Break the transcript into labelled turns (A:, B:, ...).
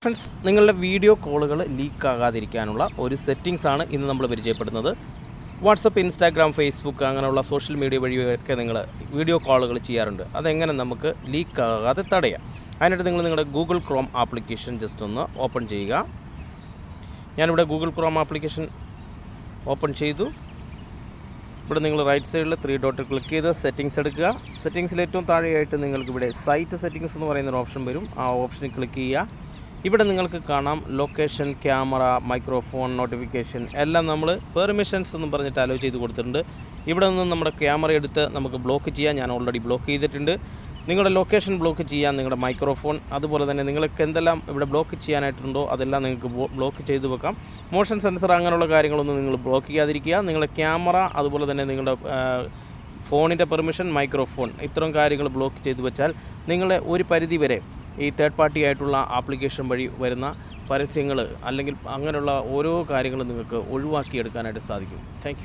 A: Friends, നിങ്ങളുടെ video കോളുകൾ leak ആകാതിരിക്കാനുള്ള ഒരു സെറ്റിങ്സ് ആണ് ഇന്ന് നമ്മൾ പരിചയപ്പെടുന്നത്. വാട്സപ്പ്, ഇൻസ്റ്റാഗ്രാം, ഫേസ്ബുക്ക് അങ്ങനെയുള്ള സോഷ്യൽ മീഡിയ വഴിയൊക്കെ നിങ്ങൾ വീഡിയോ കോളുകൾ ചെയ്യാറുണ്ട്. അതെങ്ങനെ നമുക്ക് ലീക്ക് ആകാതെ തടയാം? അതിനായിട്ട് നിങ്ങൾ നിങ്ങളുടെ ഗൂഗിൾ ക്രോം ആപ്ലിക്കേഷൻ ജസ്റ്റ് ഒന്ന് ഓപ്പൺ ചെയ്യുക. ഞാനിവിടെ ഗൂഗിൾ ക്രോം ആപ്ലിക്കേഷൻ ഓപ്പൺ ചെയ്തു. ഇവിടെ നിങ്ങൾ റൈറ്റ് സൈഡിൽ 3 ഡോട്ട് ക്ലിക്ക് ചെയ്ത് സെറ്റിങ്സ് എടുക്കുക. സെറ്റിങ്സിൽ ഏറ്റവും താഴെയായിട്ട് നിങ്ങൾക്കിവിടെ സൈറ്റ് സെറ്റിങ്സ് എന്ന് പറയുന്നൊരു ഓപ്ഷൻ വരും. ആ ഓപ്ഷനിൽ ക്ലിക്ക് ചെയ്യുക. ഇവിടെ നിങ്ങൾക്ക് കാണാം ലൊക്കേഷൻ, ക്യാമറ, മൈക്രോഫോൺ, നോട്ടിഫിക്കേഷൻ എല്ലാം നമ്മൾ പെർമിഷൻസ് എന്ന് പറഞ്ഞിട്ട് അലോ ചെയ്ത് കൊടുത്തിട്ടുണ്ട്. ഇവിടെ നിന്ന് നമ്മുടെ ക്യാമറ എടുത്ത് നമുക്ക് ബ്ലോക്ക് ചെയ്യാം. ഞാൻ ഓൾറെഡി ബ്ലോക്ക് ചെയ്തിട്ടുണ്ട്. നിങ്ങളുടെ ലൊക്കേഷൻ ബ്ലോക്ക് ചെയ്യാൻ, നിങ്ങളുടെ മൈക്രോഫോൺ, അതുപോലെ തന്നെ നിങ്ങൾക്ക് എന്തെല്ലാം ഇവിടെ ബ്ലോക്ക് ചെയ്യാനായിട്ടുണ്ടോ അതെല്ലാം നിങ്ങൾക്ക് ബ്ലോക്ക് ചെയ്ത് വെക്കാം. മോഷൻ സെൻസർ അങ്ങനെയുള്ള കാര്യങ്ങളൊന്നും നിങ്ങൾ ബ്ലോക്ക് ചെയ്യാതിരിക്കുക. നിങ്ങളുടെ ക്യാമറ, അതുപോലെ തന്നെ നിങ്ങളുടെ ഫോണിൻ്റെ പെർമിഷൻ, മൈക്രോഫോൺ, ഇത്തരം കാര്യങ്ങൾ ബ്ലോക്ക് ചെയ്ത് വെച്ചാൽ നിങ്ങളെ ഒരു പരിധി വരെ ഈ തേർഡ് പാർട്ടി ആയിട്ടുള്ള ആപ്ലിക്കേഷൻ വഴി വരുന്ന പരസ്യങ്ങൾ അല്ലെങ്കിൽ അങ്ങനെയുള്ള ഓരോ കാര്യങ്ങളും നിങ്ങൾക്ക് ഒഴിവാക്കിയെടുക്കാനായിട്ട് സാധിക്കും. താങ്ക്